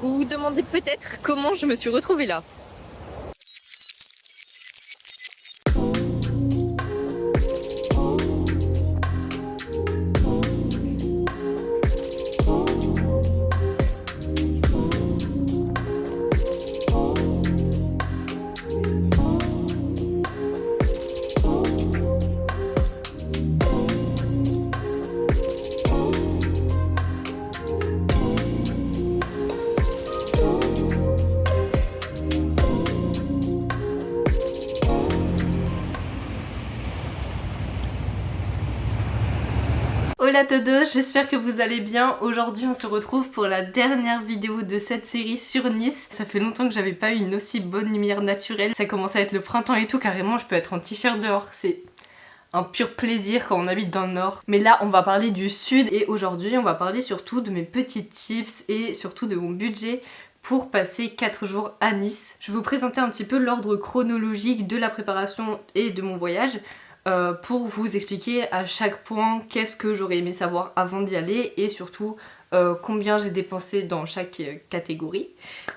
Vous vous demandez peut-être comment je me suis retrouvée là. Hola todos, j'espère que vous allez bien. Aujourd'hui on se retrouve pour la dernière vidéo de cette série sur Nice. Ça fait longtemps que j'avais pas eu une aussi bonne lumière naturelle. Ça commence à être le printemps et tout, carrément je peux être en t-shirt dehors. C'est un pur plaisir quand on habite dans le nord. Mais là on va parler du sud et aujourd'hui on va parler surtout de mes petits tips et surtout de mon budget pour passer 4 jours à Nice. Je vais vous présenter un petit peu l'ordre chronologique de la préparation et de mon voyage. Pour vous expliquer à chaque point qu'est-ce que j'aurais aimé savoir avant d'y aller et surtout combien j'ai dépensé dans chaque catégorie.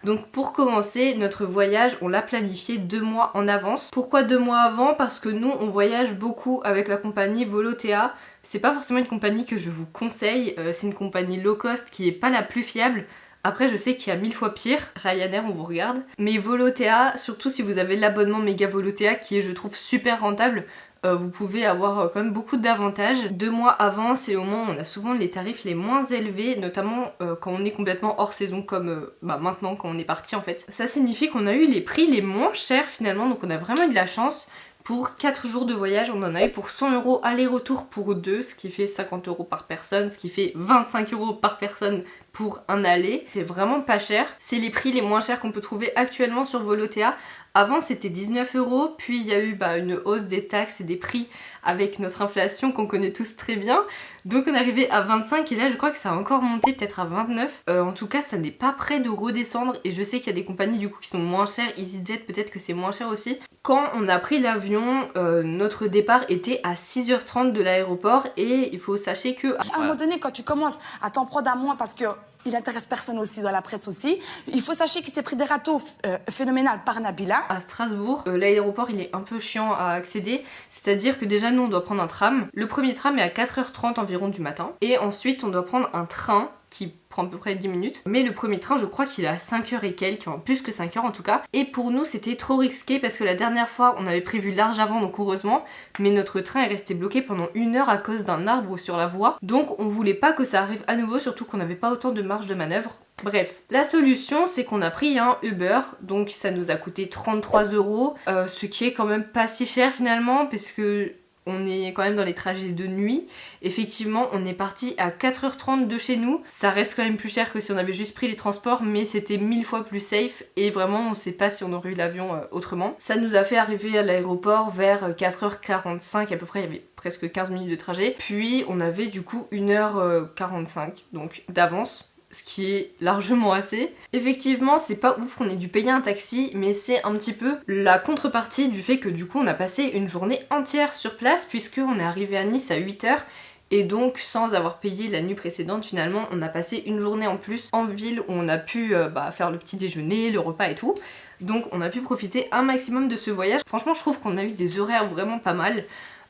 Donc pour commencer, notre voyage, on l'a planifié 2 mois en avance. Pourquoi 2 mois avant? Parce que nous, on voyage beaucoup avec la compagnie Volotea. C'est pas forcément une compagnie que je vous conseille, c'est une compagnie low cost qui est pas la plus fiable. Après je sais qu'il y a 1000 fois pire, Ryanair on vous regarde, mais Volotea, surtout si vous avez l'abonnement Méga Volotea qui est je trouve super rentable, vous pouvez avoir quand même beaucoup d'avantages. 2 mois avant, c'est au moment où on a souvent les tarifs les moins élevés, notamment quand on est complètement hors saison comme maintenant quand on est parti en fait. Ça signifie qu'on a eu les prix les moins chers finalement, donc on a vraiment eu de la chance. Pour 4 jours de voyage, on en a eu pour 100 € aller-retour pour 2, ce qui fait 50 € par personne, ce qui fait 25 € par personne pour un aller. C'est vraiment pas cher. C'est les prix les moins chers qu'on peut trouver actuellement sur Volotea. Avant c'était 19 €, puis il y a eu une hausse des taxes et des prix avec notre inflation qu'on connaît tous très bien. Donc on est arrivé à 25 et là je crois que ça a encore monté peut-être à 29. En tout cas ça n'est pas prêt de redescendre et je sais qu'il y a des compagnies du coup qui sont moins chères. EasyJet peut-être que c'est moins cher aussi. Quand on a pris l'avion, notre départ était à 6h30 de l'aéroport et il faut sachez que... À un moment donné, quand tu commences à t'en prendre à moi parce que il intéresse personne aussi dans la presse aussi, il faut sachez qu'il s'est pris des râteaux phénoménales par Nabila. À Strasbourg, l'aéroport il est un peu chiant à accéder, c'est-à-dire que déjà nous on doit prendre un tram. Le premier tram est à 4h30 environ du matin et ensuite on doit prendre un train qui prend à peu près 10 minutes. Mais le premier train, je crois qu'il est à 5h et quelques, enfin plus que 5h en tout cas. Et pour nous, c'était trop risqué parce que la dernière fois, on avait prévu large avant, donc heureusement. Mais notre train est resté bloqué pendant 1 heure à cause d'un arbre sur la voie. Donc on voulait pas que ça arrive à nouveau, surtout qu'on n'avait pas autant de marge de manœuvre. Bref, la solution c'est qu'on a pris un Uber, donc ça nous a coûté 33 €, ce qui est quand même pas si cher finalement parce que on est quand même dans les trajets de nuit. Effectivement, on est parti à 4h30 de chez nous. Ça reste quand même plus cher que si on avait juste pris les transports, mais c'était 1000 fois plus safe. Et vraiment, on sait pas si on aurait eu l'avion autrement. Ça nous a fait arriver à l'aéroport vers 4h45 à peu près. Il y avait presque 15 minutes de trajet. Puis, on avait du coup 1h45 donc d'avance, ce qui est largement assez. Effectivement, c'est pas ouf qu'on ait dû payer un taxi, mais c'est un petit peu la contrepartie du fait que du coup on a passé une journée entière sur place puisqu'on est arrivé à Nice à 8h et donc sans avoir payé la nuit précédente finalement on a passé une journée en plus en ville où on a pu faire le petit déjeuner, le repas et tout. Donc on a pu profiter un maximum de ce voyage. Franchement je trouve qu'on a eu des horaires vraiment pas mal.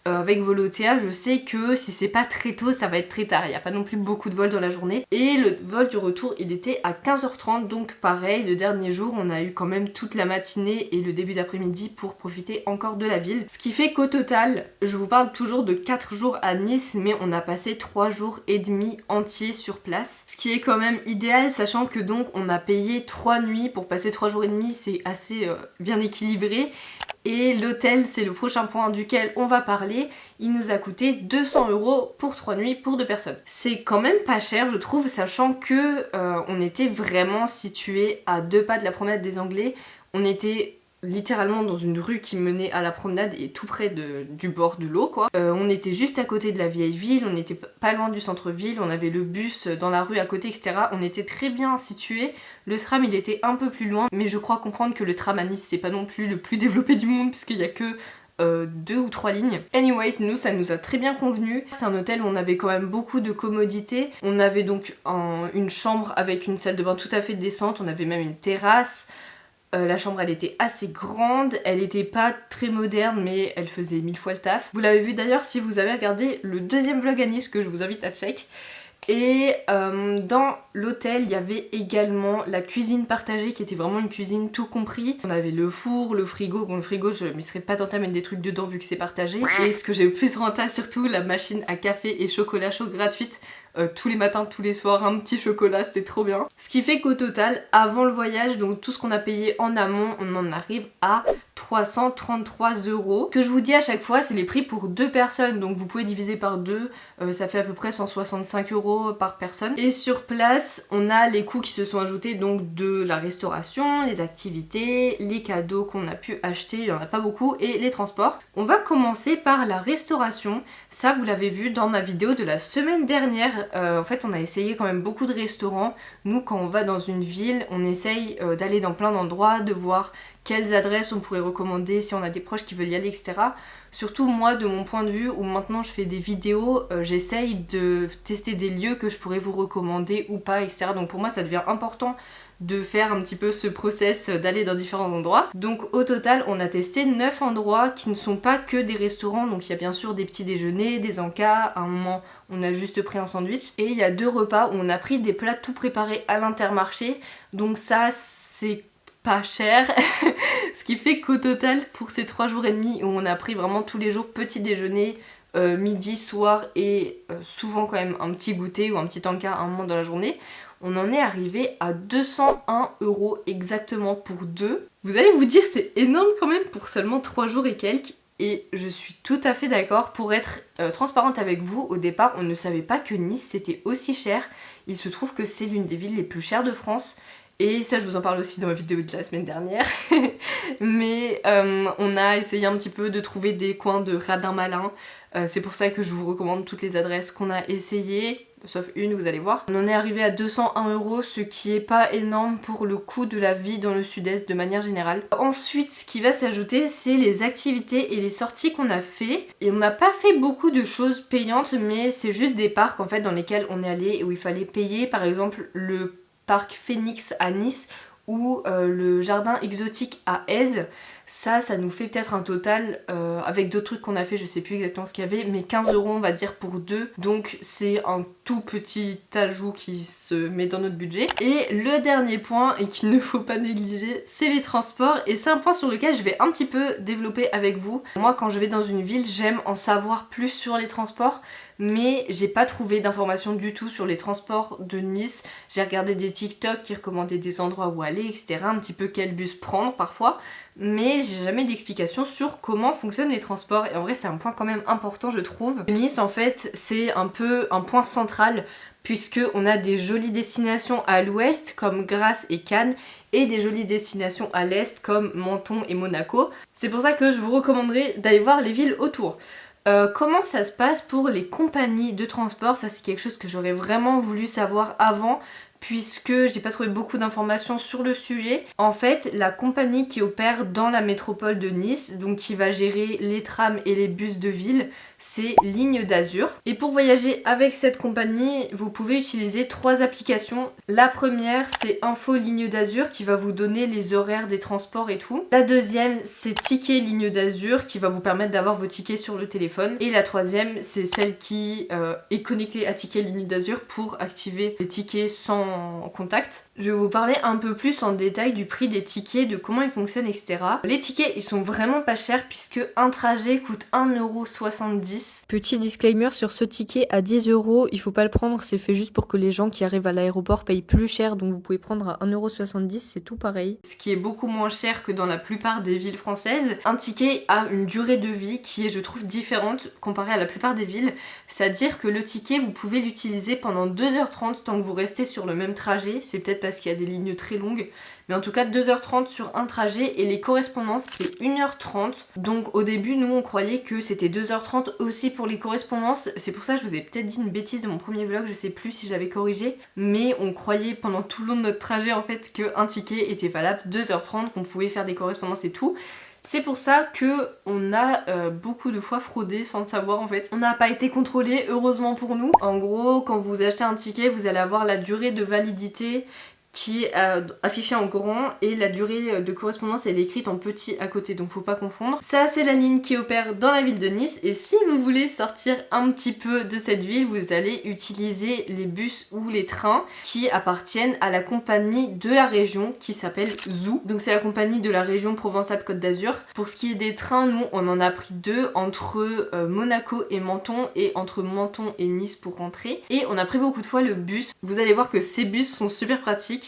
Avec Volotea, je sais que si c'est pas très tôt, ça va être très tard. Il n'y a pas non plus beaucoup de vols dans la journée. Et le vol du retour, il était à 15h30. Donc pareil, le dernier jour, on a eu quand même toute la matinée et le début d'après-midi pour profiter encore de la ville. Ce qui fait qu'au total, je vous parle toujours de 4 jours à Nice, mais on a passé 3 jours et demi entiers sur place. Ce qui est quand même idéal, sachant que donc on a payé 3 nuits pour passer 3 jours et demi, c'est assez bien équilibré. Et l'hôtel, c'est le prochain point duquel on va parler, il nous a coûté 200 € pour 3 nuits pour 2 personnes. C'est quand même pas cher je trouve, sachant que on était vraiment situé à 2 pas de la promenade des Anglais. On était littéralement dans une rue qui menait à la promenade et tout près du bord de l'eau quoi. On était juste à côté de la vieille ville, on était pas loin du centre-ville, on avait le bus dans la rue à côté etc. On était très bien situés. Le tram il était un peu plus loin mais je crois comprendre que le tram à Nice c'est pas non plus le plus développé du monde puisqu'il y a que 2 ou 3 lignes. Anyways, nous ça nous a très bien convenu. C'est un hôtel où on avait quand même beaucoup de commodités. On avait donc une chambre avec une salle de bain tout à fait décente, on avait même une terrasse. La chambre elle était assez grande, elle était pas très moderne mais elle faisait 1000 fois le taf. Vous l'avez vu d'ailleurs si vous avez regardé le deuxième vlog à Nice que je vous invite à check. Et dans l'hôtel il y avait également la cuisine partagée qui était vraiment une cuisine tout compris. On avait le four, le frigo, bon le frigo je m'y serais pas tentée à mettre des trucs dedans vu que c'est partagé. Et ce que j'ai le plus rentable surtout, la machine à café et chocolat chaud gratuite. Tous les matins, tous les soirs, un petit chocolat, c'était trop bien. Ce qui fait qu'au total, avant le voyage, donc tout ce qu'on a payé en amont, on en arrive à 333 €. Que je vous dis à chaque fois, c'est les prix pour 2 personnes, donc vous pouvez diviser par 2, ça fait à peu près 165 € par personne. Et sur place, on a les coûts qui se sont ajoutés, donc de la restauration, les activités, les cadeaux qu'on a pu acheter, il y en a pas beaucoup, et les transports. On va commencer par la restauration. Ça, vous l'avez vu dans ma vidéo de la semaine dernière. En fait, on a essayé quand même beaucoup de restaurants. Nous, quand on va dans une ville, on essaye d'aller dans plein d'endroits, de voir quelles adresses on pourrait recommander si on a des proches qui veulent y aller, etc. Surtout moi, de mon point de vue, où maintenant je fais des vidéos, j'essaye de tester des lieux que je pourrais vous recommander ou pas, etc. Donc pour moi, ça devient important de faire un petit peu ce process d'aller dans différents endroits. Donc au total on a testé 9 endroits qui ne sont pas que des restaurants, donc il y a bien sûr des petits déjeuners, des encas, à un moment on a juste pris un sandwich, et il y a 2 repas où on a pris des plats tout préparés à l'Intermarché, donc ça c'est pas cher. Ce qui fait qu'au total pour ces 3 jours et demi où on a pris vraiment tous les jours petit déjeuner, midi, soir et souvent quand même un petit goûter ou un petit encas à un moment dans la journée, on en est arrivé à 201 € exactement pour 2. Vous allez vous dire c'est énorme quand même pour seulement 3 jours et quelques. Et je suis tout à fait d'accord. Pour être transparente avec vous, au départ on ne savait pas que Nice c'était aussi cher. Il se trouve que c'est l'une des villes les plus chères de France. Et ça je vous en parle aussi dans ma vidéo de la semaine dernière. Mais on a essayé un petit peu de trouver des coins de radin malin. C'est pour ça que je vous recommande toutes les adresses qu'on a essayées. Sauf une, vous allez voir. On en est arrivé à 201 €, ce qui est pas énorme pour le coût de la vie dans le sud-est de manière générale. Ensuite, ce qui va s'ajouter, c'est les activités et les sorties qu'on a fait. Et on n'a pas fait beaucoup de choses payantes, mais c'est juste des parcs en fait dans lesquels on est allé et où il fallait payer. Par exemple, le parc Phoenix à Nice ou le jardin exotique à Èze. Ça nous fait peut-être un total, avec d'autres trucs qu'on a fait, je sais plus exactement ce qu'il y avait, mais 15 € on va dire pour 2. Donc c'est un tout petit ajout qui se met dans notre budget. Et le dernier point, et qu'il ne faut pas négliger, c'est les transports. Et c'est un point sur lequel je vais un petit peu développer avec vous. Moi quand je vais dans une ville, j'aime en savoir plus sur les transports. Mais j'ai pas trouvé d'informations du tout sur les transports de Nice. J'ai regardé des TikTok qui recommandaient des endroits où aller, etc. Un petit peu quel bus prendre parfois. Mais j'ai jamais d'explication sur comment fonctionnent les transports. Et en vrai c'est un point quand même important je trouve. Nice en fait c'est un peu un point central puisque on a des jolies destinations à l'ouest comme Grasse et Cannes et des jolies destinations à l'est comme Menton et Monaco. C'est pour ça que je vous recommanderais d'aller voir les villes autour. Comment ça se passe pour les compagnies de transport? Ça c'est quelque chose que j'aurais vraiment voulu savoir avant puisque j'ai pas trouvé beaucoup d'informations sur le sujet. En fait, la compagnie qui opère dans la métropole de Nice, donc qui va gérer les trams et les bus de ville, c'est Ligne d'Azur. Et pour voyager avec cette compagnie, vous pouvez utiliser 3 applications. La première, c'est Info Ligne d'Azur qui va vous donner les horaires des transports et tout. La deuxième, c'est Ticket Ligne d'Azur qui va vous permettre d'avoir vos tickets sur le téléphone. Et la troisième, c'est celle qui est connectée à Ticket Ligne d'Azur pour activer les tickets sans contact. Je vais vous parler un peu plus en détail du prix des tickets, de comment ils fonctionnent, etc. Les tickets, ils sont vraiment pas chers puisque un trajet coûte 1,70 €. Petit disclaimer sur ce ticket à 10 €, il faut pas le prendre, c'est fait juste pour que les gens qui arrivent à l'aéroport payent plus cher, donc vous pouvez prendre à 1,70 €, c'est tout pareil. Ce qui est beaucoup moins cher que dans la plupart des villes françaises. Un ticket a une durée de vie qui est, je trouve, différente comparée à la plupart des villes. C'est-à-dire que le ticket, vous pouvez l'utiliser pendant 2h30 tant que vous restez sur le même trajet. C'est peut-être parce qu'il y a des lignes très longues, mais en tout cas 2h30 sur un trajet, et les correspondances c'est 1h30. Donc au début nous on croyait que c'était 2h30 aussi pour les correspondances. C'est pour ça que je vous ai peut-être dit une bêtise de mon premier vlog, je sais plus si je l'avais corrigé, mais on croyait pendant tout le long de notre trajet en fait qu'un ticket était valable 2h30, qu'on pouvait faire des correspondances et tout. C'est pour ça que on a beaucoup de fois fraudé sans le savoir en fait. On n'a pas été contrôlé, heureusement pour nous. En gros, quand vous achetez un ticket, vous allez avoir la durée de validité qui est affichée en grand et la durée de correspondance elle est écrite en petit à côté, donc faut pas confondre. Ça c'est la ligne qui opère dans la ville de Nice, et si vous voulez sortir un petit peu de cette ville, vous allez utiliser les bus ou les trains qui appartiennent à la compagnie de la région qui s'appelle Zoo. Donc c'est la compagnie de la région Provence-Alpes-Côte d'Azur. Pour ce qui est des trains, nous on en a pris 2 entre Monaco et Menton, et entre Menton et Nice pour rentrer, et on a pris beaucoup de fois le bus. Vous allez voir que ces bus sont super pratiques.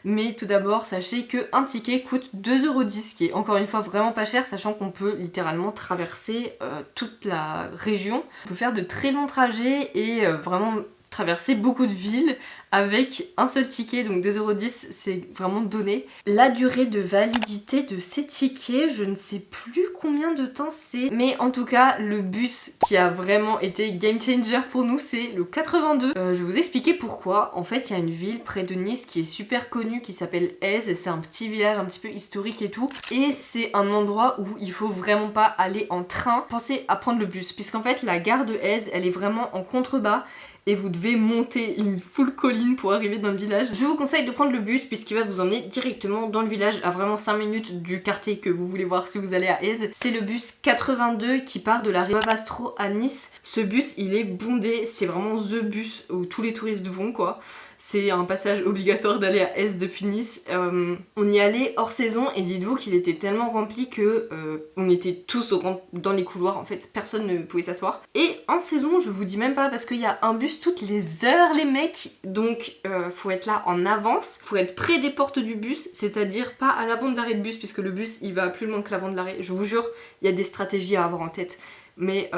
Mais tout d'abord, sachez qu'un ticket coûte 2,10 €, qui est encore une fois vraiment pas cher, sachant qu'on peut littéralement traverser toute la région. On peut faire de très longs trajets et vraiment traverser beaucoup de villes avec un seul ticket, donc 2,10 € c'est vraiment donné. La durée de validité de ces tickets, je ne sais plus combien de temps c'est, mais en tout cas le bus qui a vraiment été game changer pour nous, c'est le 82. Je vais vous expliquer pourquoi. En fait il y a une ville près de Nice qui est super connue qui s'appelle Èze, c'est un petit village un petit peu historique et tout, et c'est un endroit où il faut vraiment pas aller en train, pensez à prendre le bus, puisqu'en fait la gare de Èze elle est vraiment en contrebas et vous devez monter une full colline pour arriver dans le village. Je vous conseille de prendre le bus puisqu'il va vous emmener directement dans le village à vraiment 5 minutes du quartier que vous voulez voir si vous allez à Èze. C'est le bus 82 qui part de la rue Bavastro à Nice. Ce bus il est bondé, c'est vraiment the bus où tous les touristes vont quoi. C'est un passage obligatoire d'aller à Èze depuis Nice. On y allait hors saison et dites-vous qu'il était tellement rempli que on était tous dans les couloirs en fait, personne ne pouvait s'asseoir. Et en saison, je vous dis même pas parce qu'il y a un bus toutes les heures les mecs, donc faut être là en avance, faut être près des portes du bus, c'est-à-dire pas à l'avant de l'arrêt de bus puisque le bus il va plus loin que l'avant de l'arrêt. Je vous jure, il y a des stratégies à avoir en tête, mais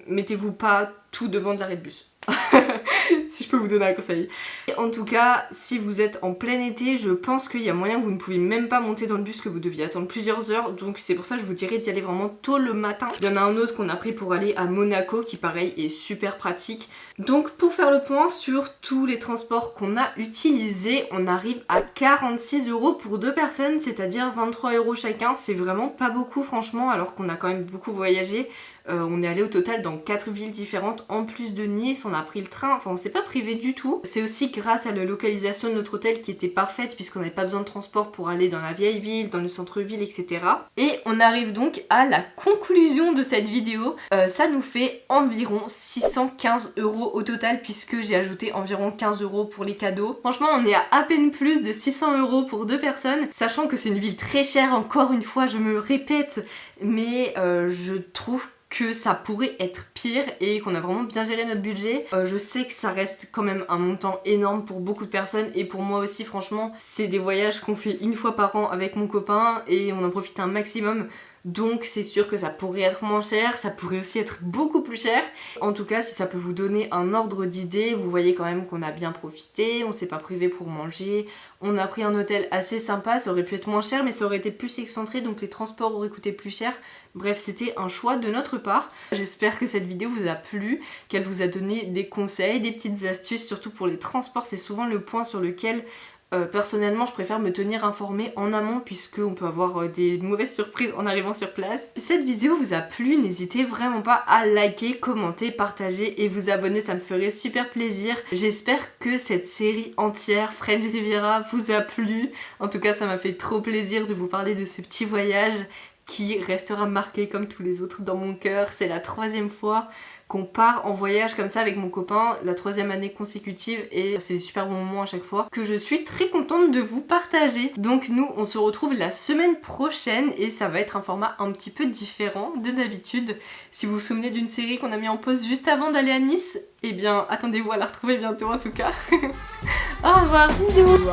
mettez-vous pas tout devant de l'arrêt de bus. Si je peux vous donner un conseil. En tout cas, si vous êtes en plein été, je pense qu'il y a moyen que vous ne pouvez même pas monter dans le bus, que vous deviez attendre plusieurs heures, donc c'est pour ça que je vous dirais d'y aller vraiment tôt le matin. Il y en a un autre qu'on a pris pour aller à Monaco qui pareil est super pratique. Donc pour faire le point sur tous les transports qu'on a utilisés, on arrive à 46 € pour 2 personnes, c'est-à-dire 23 € chacun. C'est vraiment pas beaucoup franchement, alors qu'on a quand même beaucoup voyagé. On est allé au total dans 4 villes différentes en plus de Nice, on a pris le train, enfin on s'est pas privé du tout. C'est aussi grâce à la localisation de notre hôtel qui était parfaite puisqu'on n'avait pas besoin de transport pour aller dans la vieille ville, dans le centre-ville, etc. Et on arrive donc à la conclusion de cette vidéo. Ça nous fait environ 615 € au total puisque j'ai ajouté environ 15 € pour les cadeaux. Franchement on est à peine plus de 600 € pour 2 personnes, sachant que c'est une ville très chère, encore une fois je me le répète, mais je trouve que ça pourrait être pire et qu'on a vraiment bien géré notre budget. Je sais que ça reste quand même un montant énorme pour beaucoup de personnes et pour moi aussi franchement c'est des voyages qu'on fait une fois par an avec mon copain et on en profite un maximum. Donc c'est sûr que ça pourrait être moins cher, ça pourrait aussi être beaucoup plus cher. En tout cas, si ça peut vous donner un ordre d'idée, vous voyez quand même qu'on a bien profité, on s'est pas privé pour manger, on a pris un hôtel assez sympa, ça aurait pu être moins cher mais ça aurait été plus excentré donc les transports auraient coûté plus cher. Bref, c'était un choix de notre part. J'espère que cette vidéo vous a plu, qu'elle vous a donné des conseils, des petites astuces, surtout pour les transports, c'est souvent le point sur lequel personnellement je préfère me tenir informée en amont puisqu'on peut avoir des mauvaises surprises en arrivant sur place. Si cette vidéo vous a plu, n'hésitez vraiment pas à liker, commenter, partager et vous abonner, ça me ferait super plaisir. J'espère que cette série entière French Riviera vous a plu. En tout cas ça m'a fait trop plaisir de vous parler de ce petit voyage qui restera marqué comme tous les autres dans mon cœur. C'est la 3e fois qu'on part en voyage comme ça avec mon copain, la 3e année consécutive et c'est des super bons moments à chaque fois que je suis très contente de vous partager. Donc nous on se retrouve la semaine prochaine et ça va être un format un petit peu différent de d'habitude. Si vous vous souvenez d'une série qu'on a mis en pause juste avant d'aller à Nice, eh bien attendez-vous à la retrouver bientôt en tout cas. Au revoir, bisous.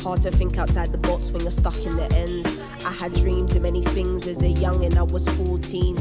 Hard to think outside the box when you're stuck in the ends. I had dreams of many things as a young and I was 14.